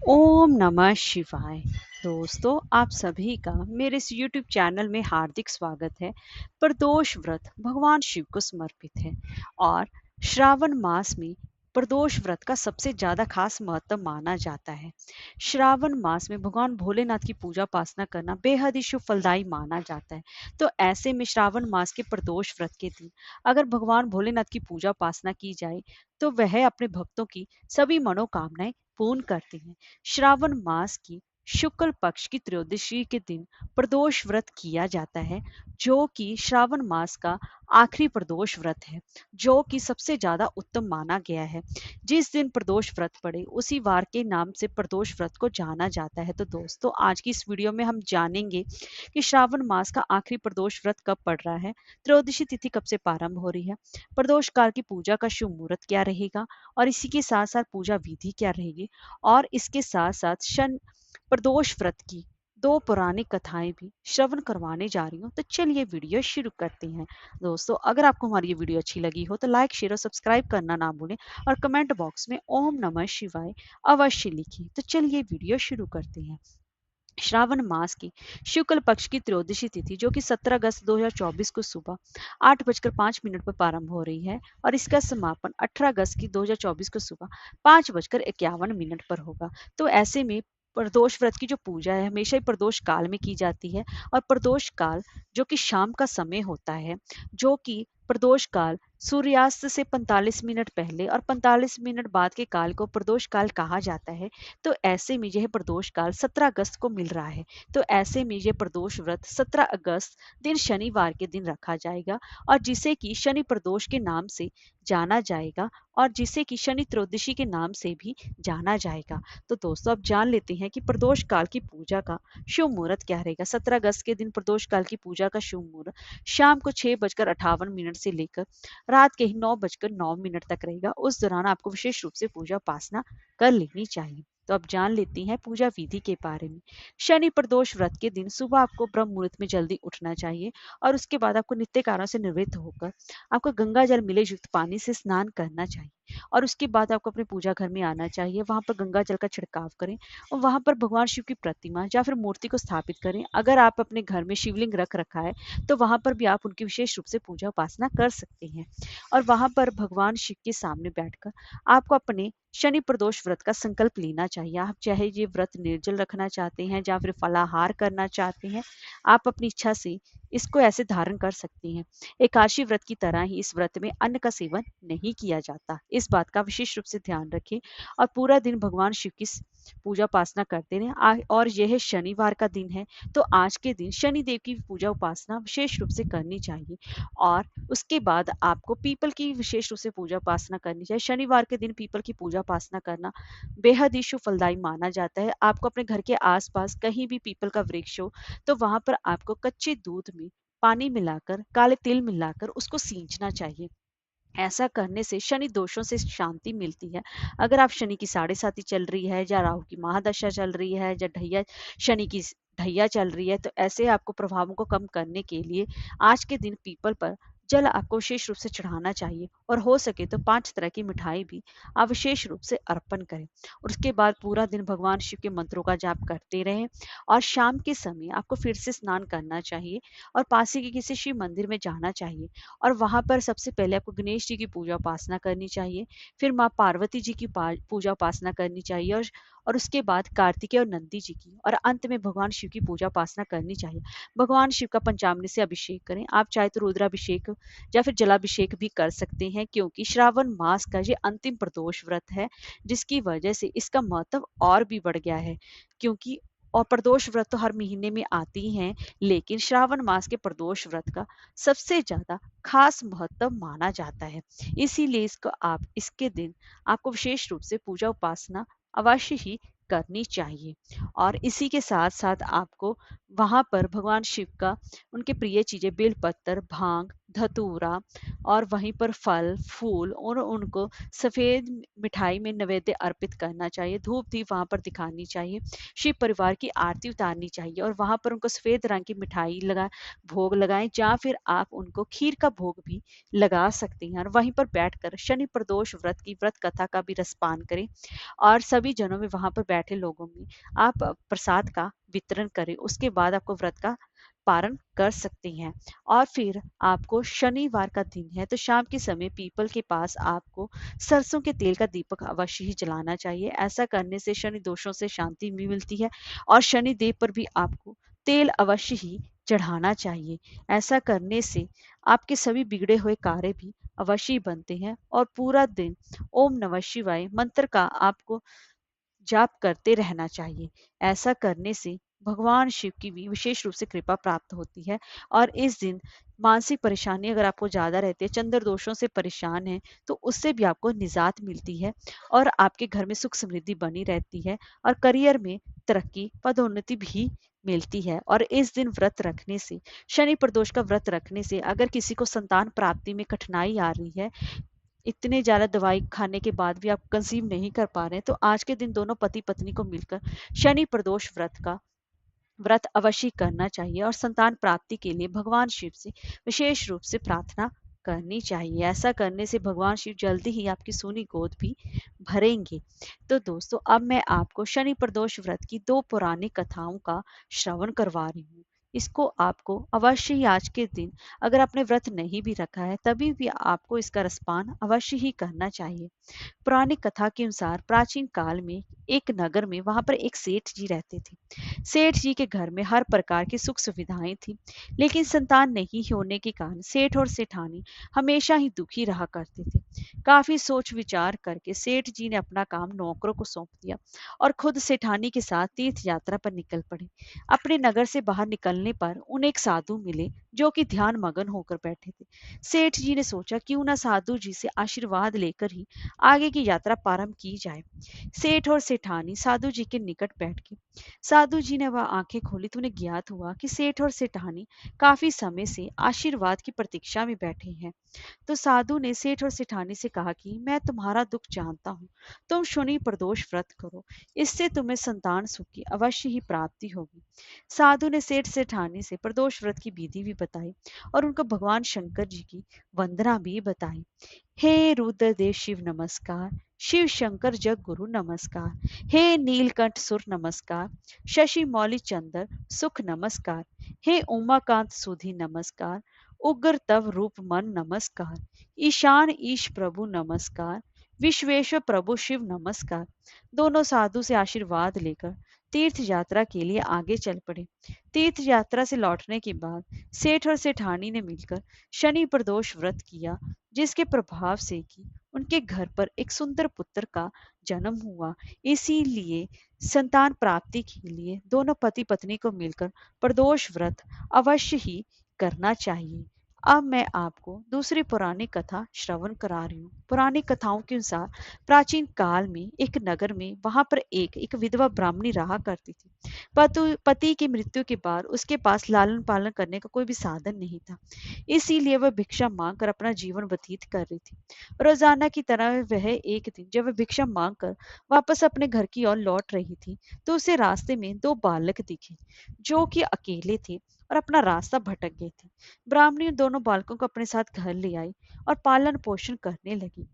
ओम नमः शिवाय। दोस्तों, आप सभी का मेरे इस यूट्यूब चैनल में हार्दिक स्वागत है। प्रदोष व्रत भगवान शिव को समर्पित है और श्रावण मास में प्रदोष व्रत का सबसे ज्यादा खास महत्व माना जाता है। श्रावण मास में भगवान भोलेनाथ की पूजा उपासना करना बेहद ही शुभ फलदायी माना जाता है। तो ऐसे में श्रावण मास के प्रदोष व्रत के दिन अगर भगवान भोलेनाथ की पूजा उपासना की जाए तो वह अपने भक्तों की सभी मनोकामनाएं पूर्ण करते हैं। श्रावण मास की शुक्ल पक्ष की त्रयोदशी के दिन प्रदोष व्रत किया जाता है, जो कि श्रावण मास का आखिरी प्रदोष व्रत है, जो कि सबसे ज्यादा उत्तम माना गया है। जिस दिन प्रदोष व्रत पड़े उसी वार के नाम से प्रदोष व्रत को जाना जाता है। तो दोस्तों, आज की इस वीडियो में हम जानेंगे कि श्रावण मास का आखिरी प्रदोष व्रत कब पड़ रहा है, त्रयोदशी तिथि कब से प्रारंभ हो रही है, प्रदोष काल की पूजा का शुभ मुहूर्त क्या रहेगा और इसी के साथ साथ पूजा विधि क्या रहेगी, और इसके साथ साथ शन प्रदोष व्रत की दो पौराणिक कथाएं भी श्रवण करवाने जा रही हूँ। तो चलिए वीडियो शुरू करते हैं। दोस्तों, अगर आपको हमारी ये वीडियो अच्छी लगी हो तो लाइक शेयर और सब्सक्राइब करना ना भूलें और कमेंट बॉक्स में ओम नमः शिवाय अवश्य लिखिए। तो चलिए वीडियो शुरू करते हैं। श्रावण मास की शुक्ल पक्ष की त्रयोदशी तिथि, जो कि 17 अगस्त 2024 को सुबह 8:05 पर प्रारंभ हो रही है और इसका समापन 18 अगस्त की 2024 को सुबह 5:51 पर होगा। तो ऐसे में प्रदोष व्रत की जो पूजा है हमेशा ही प्रदोष काल में की जाती है, और प्रदोष काल जो कि शाम का समय होता है, जो कि प्रदोष काल सूर्यास्त से 45 मिनट पहले और 45 मिनट बाद के काल को प्रदोष काल कहा जाता है। तो ऐसे में यह प्रदोष काल 17 अगस्त को मिल रहा है। तो ऐसे में यह प्रदोष व्रत 17 अगस्त दिन शनिवार के दिन रखा जाएगा, और जिसे कि शनि प्रदोष के नाम से जाना जाएगा और जिसे कि शनि त्रयोदशी के नाम से भी जाना जाएगा। तो दोस्तों, अब जान लेते हैं कि प्रदोष काल की पूजा का शुभ मुहूर्त क्या रहेगा। 17 अगस्त के दिन प्रदोष काल की पूजा का शुभ मुहूर्त शाम को 6:58 से लेकर रात के ही 9:09 तक रहेगा। उस दौरान आपको विशेष रूप से पूजा उपासना कर लेनी चाहिए। तो अब जान लेती हैं पूजा विधि के बारे में। शनि प्रदोष व्रत के दिन सुबह आपको ब्रह्म मुहूर्त में जल्दी उठना चाहिए और उसके बाद आपको नित्य कार्यों से निवृत्त होकर आपको गंगा जल मिले युक्त पानी से स्नान करना चाहिए, और उसके बाद आपको अपने पूजा घर में आना चाहिए। वहां पर गंगा जल का छिड़काव करें और वहां पर भगवान शिव की प्रतिमा या फिर मूर्ति को स्थापित करें। अगर आप अपने घर में शिवलिंग रख रखा है तो वहां पर भी आप उनकी विशेष रूप से पूजा उपासना कर सकते हैं, और वहां पर भगवान शिव के सामने बैठकर आपको अपने शनि प्रदोष व्रत का संकल्प लेना चाहिए। आप चाहे ये व्रत निर्जल रखना चाहते हैं या फिर फलाहार करना चाहते हैं, आप अपनी इच्छा से इसको ऐसे धारण कर सकती हैं। एकादशी व्रत की तरह ही इस व्रत में अन्न का सेवन नहीं किया जाता। इस बात का विशेष रूप से ध्यान रखें और पूरा दिन भगवान शिव की पूजा उपासना करते रहें। और यह शनिवार का दिन है, तो आज के दिन शनि देव की पूजा उपासना विशेष रूप से करनी चाहिए, और उसके बाद आपको पीपल की विशेष रूप से पूजा उपासना करनी चाहिए। शनिवार के दिन पीपल की पूजा उपासना करना बेहद ही शुभ फलदायी माना जाता है। आपको अपने घर के आसपास कहीं भी पीपल का वृक्ष हो तो वहां पर आपको कच्चे दूध में पानी मिलाकर, काले तिल मिलाकर उसको सींचना चाहिए। ऐसा करने से शनि दोषों से शांति मिलती है। अगर आप शनि की साढ़े साती चल रही है या राहु की महादशा चल रही है या ढैया शनि की ढैया चल रही है, तो ऐसे आपको प्रभावों को कम करने के लिए आज के दिन पीपल पर जल आपको विशेष रूप से चढ़ाना चाहिए, और हो सके तो 5 तरह की मिठाई भी आप विशेष रूप से अर्पण करें। और उसके बाद पूरा दिन भगवान शिव के मंत्रों का जाप करते रहें, और शाम के समय आपको फिर से स्नान करना चाहिए और पास ही के किसी शिव मंदिर में जाना चाहिए, और वहां पर सबसे पहले आपको गणेश जी की पूजा उपासना करनी चाहिए, फिर माँ पार्वती जी की पूजा उपासना करनी चाहिए, और उसके बाद कार्तिकेय और नंदी जी की, और अंत में भगवान शिव की पूजा उपासना करनी चाहिए। भगवान शिव का पंचामृत से अभिषेक करें। आप चाहे तो रुद्राभिषेक या फिर जलाभिषेक भी कर सकते हैं, क्योंकि श्रावण मास का ये अंतिम प्रदोष व्रत है, जिसकी वजह से इसका महत्व और भी बढ़ गया है। क्योंकि और प्रदोष व्रत तो हर महीने में आती ही हैं, लेकिन श्रावण मास के प्रदोष व्रत का सबसे ज्यादा खास महत्व माना जाता है। इसीलिए इसको आप इसके दिन आपको विशेष रूप से पूजा उपासना अवश्य ही करनी चाहिए। और इसी के साथ साथ आपको वहां पर भगवान शिव का उनके प्रिय चीजें बेलपत्र, भांग, धतूरा और वहीं पर फल फूल और उनको सफेद मिठाई में नैवेद्य अर्पित करना चाहिए। धूप दीप वहां पर दिखानी चाहिए। शिव परिवार की आरती उतारनी चाहिए और वहां पर उनको सफेद रंग की मिठाई लगा भोग लगाएं, या फिर आप उनको खीर का भोग भी लगा सकती हैं। और वहीं पर बैठकर शनि प्रदोष व्रत की व्रत कथा का भी रसपान करें और सभी जनों में वहां पर बैठे लोगों में आप प्रसाद का वितरण करें। उसके बाद आपको व्रत का पारण कर सकती हैं। और फिर आपको शनिवार का दिन है तो शाम के समय पीपल के पास आपको सरसों के तेल का दीपक अवश्य ही जलाना चाहिए। ऐसा करने से शनि दोषों से शांति भी मिलती है और शनि देव पर भी आपको तेल अवश्य ही चढ़ाना चाहिए। ऐसा करने से आपके सभी बिगड़े हुए कार्य भी अवश्य ही बनते हैं और पूरा दिन ओम नमः शिवाय मंत्र का आपको जाप करते रहना चाहिए। ऐसा करने से भगवान शिव की भी विशेष रूप से कृपा प्राप्त होती है। और इस दिन मानसिक परेशानी अगर आपको ज्यादा रहती है, चंद्र दोषों से परेशान है, तो उससे भी आपको निजात मिलती है और आपके घर में सुख समृद्धि बनी रहती है और करियर में तरक्की पदोन्नति भी मिलती है। और इस दिन व्रत रखने से, शनि प्रदोष का व्रत रखने से अगर किसी को संतान प्राप्ति में कठिनाई आ रही है, इतने ज़्यादा दवाई खाने के बाद भी आप कंसीव नहीं कर पा रहे हैं, तो आज के दिन दोनों पति पत्नी को मिलकर शनि प्रदोष व्रत का व्रत अवश्य करना चाहिए और संतान प्राप्ति के लिए भगवान शिव से विशेष रूप से प्रार्थना करनी चाहिए। ऐसा करने से भगवान शिव जल्दी ही आपकी सोनी गोद भी भरेंगे। तो दोस्तों, अब मैं आपको शनि प्रदोष व्रत की दो पौराणिक कथाओं का श्रवण करवा रही हूँ। इसको आपको अवश्य ही आज के दिन, अगर आपने व्रत नहीं भी रखा है तभी भी आपको इसका रसपान अवश्य ही करना चाहिए। पुरानी कथा के अनुसार प्राचीन काल में एक नगर में वहां पर एक सेठ जी रहते थे। सेठ जी के घर में हर प्रकार की सुख सुविधाएं थी, लेकिन संतान नहीं होने के कारण सेठ और सेठानी हमेशा ही दुखी रहा करते थे। काफी सोच विचार करके सेठ जी ने अपना काम नौकरों को सौंप दिया और खुद सेठानी के साथ तीर्थ यात्रा पर निकल पड़े। अपने नगर से बाहर निकलने पर उन्हें एक साधु मिले जो कि ध्यान मगन होकर बैठे थे। सेठ जी ने सोचा क्यों ना साधु जी से आशीर्वाद लेकर ही आगे की यात्रा प्रारंभ की जाए। सेठ और सेठानी साधु जी के निकट बैठ गए। साधु जी ने वह आंखें खोली तो उन्हें ज्ञात हुआ कि सेठ और सेठानी काफी समय से आशीर्वाद की प्रतीक्षा में बैठे हैं। तो साधु ने सेठ और सेठानी से कहा कि मैं तुम्हारा दुख जानता हूँ, तुम शनि प्रदोष व्रत करो, इससे तुम्हें संतान सुख की अवश्य ही प्राप्ति होगी। साधु ने सेठ सेठानी से प्रदोष व्रत की विधि भी बताई और उनको भगवान शंकर जी की वंदना भी बताई। हे रुद्रदेव शिव नमस्कार, शिव शंकर जग गुरु नमस्कार, हे नीलकंठ सुर नमस्कार, शशि मौली चंद्र सुख नमस्कार, हे उमाकांत सुधी नमस्कार, उग्र तव रूप मन नमस्कार, ईशान ईश प्रभु नमस्कार, विश्वेश्वर प्रभु शिव नमस्कार। दोनों साधु से आशीर्वाद लेकर तीर्थ यात्रा के लिए आगे चल पड़े। तीर्थ यात्रा से लौटने के बाद सेठ और सेठानी ने मिलकर शनि प्रदोष व्रत किया, जिसके प्रभाव से कि उनके घर पर एक सुंदर पुत्र का जन्म हुआ। इसीलिए संतान प्राप्ति के लिए दोनों पति पत्नी को मिलकर प्रदोष व्रत अवश्य ही करना चाहिए। अब मैं आपको दूसरी पौराणिक कथा श्रवण करा रही हूँ। पुरानी कथाओं के अनुसार प्राचीन काल में एक नगर में वहां पर एक विधवा ब्राह्मणी रहा करती थी। पति की मृत्यु के बाद उसके पास लालन पालन करने का कोई भी साधन नहीं था। इसीलिए वह भिक्षा मांग कर अपना जीवन व्यतीत कर रही थी। रोजाना की तरह वह एक दिन जब वह भिक्षा मांग कर वापस अपने घर की ओर लौट रही थी, तो उसे रास्ते में दो बालक दिखे जो कि अकेले थे और अपना रास्ता भटक गए थे। ब्राह्मणी उन दोनों बालकों को अपने साथ घर ले आई और पालन पोषण करने लगी।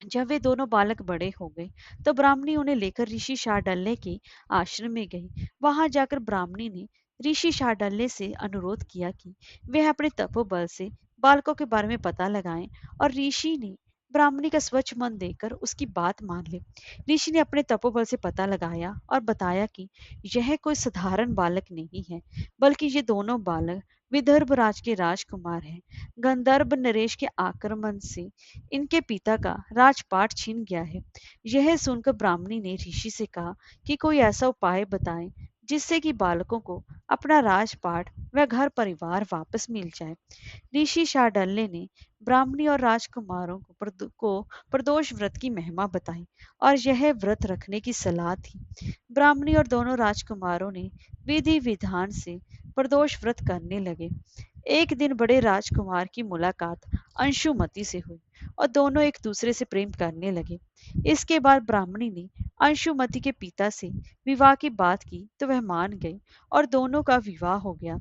जब वे दोनों बालक बड़े हो गए तो ब्राह्मणी उन्हें लेकर ऋषि शाहडल्ले के आश्रम में गई। वहां जाकर ब्राह्मणी ने ऋषि शाहडल्ले से अनुरोध किया कि वे अपने तपोबल से बालकों के बारे में पता लगाएं और ऋषि ने ब्राह्मणी का स्वच्छ मन देकर उसकी बात मान ली। ऋषि ने अपने तपोबल से पता लगाया और बताया कि यह कोई साधारण बालक नहीं है, बल्कि ये दोनों बालक विदर्भ राज के राजकुमार हैं। गंधर्व नरेश के आक्रमण से इनके पिता का राजपाट छिन गया है। यह सुनकर ब्राह्मणी ने ऋषि से कहा कि कोई ऐसा उपाय बताएं जिससे कि बालकों को अपना राजपाट व घर परिवार वापस मिल जाए। ऋषि शाहडल्ले ने ब्राह्मणी और राजकुमारों को प्रदोष व्रत की महिमा बताई और यह व्रत रखने की सलाह दी। ब्राह्मणी और दोनों राजकुमारों ने विधि विधान से प्रदोष व्रत करने लगे। एक दिन बड़े राजकुमार की मुलाकात अंशुमति से हुई और दोनों एक दूसरे से प्रेम करने लगे। इसके बाद ब्राह्मणी ने अंशुमति के पिता से विवाह की बात की तो वह मान गई और दोनों का विवाह हो गया।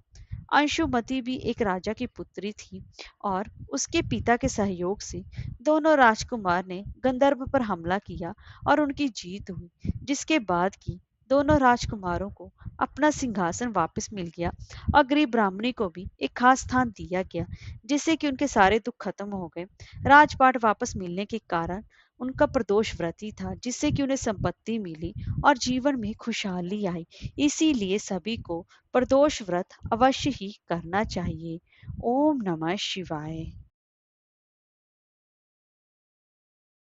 अंशुमति भी एक राजा की पुत्री थी और उसके पिता के सहयोग से दोनों राजकुमार ने गंधर्व पर हमला किया और उनकी जीत हुई, जिसके बाद की दोनों राजकुमारों को अपना सिंहासन वापस मिल गया और गरीब ब्राह्मणी को भी एक खास स्थान दिया गया, जिससे कि उनके सारे दुख खत्म हो गए। राजपाट वापस मिलने के कारण उनका प्रदोष व्रत ही था, जिससे कि उन्हें संपत्ति मिली और जीवन में खुशहाली आई। इसीलिए सभी को प्रदोष व्रत अवश्य ही करना चाहिए। ओम नमः शिवाय।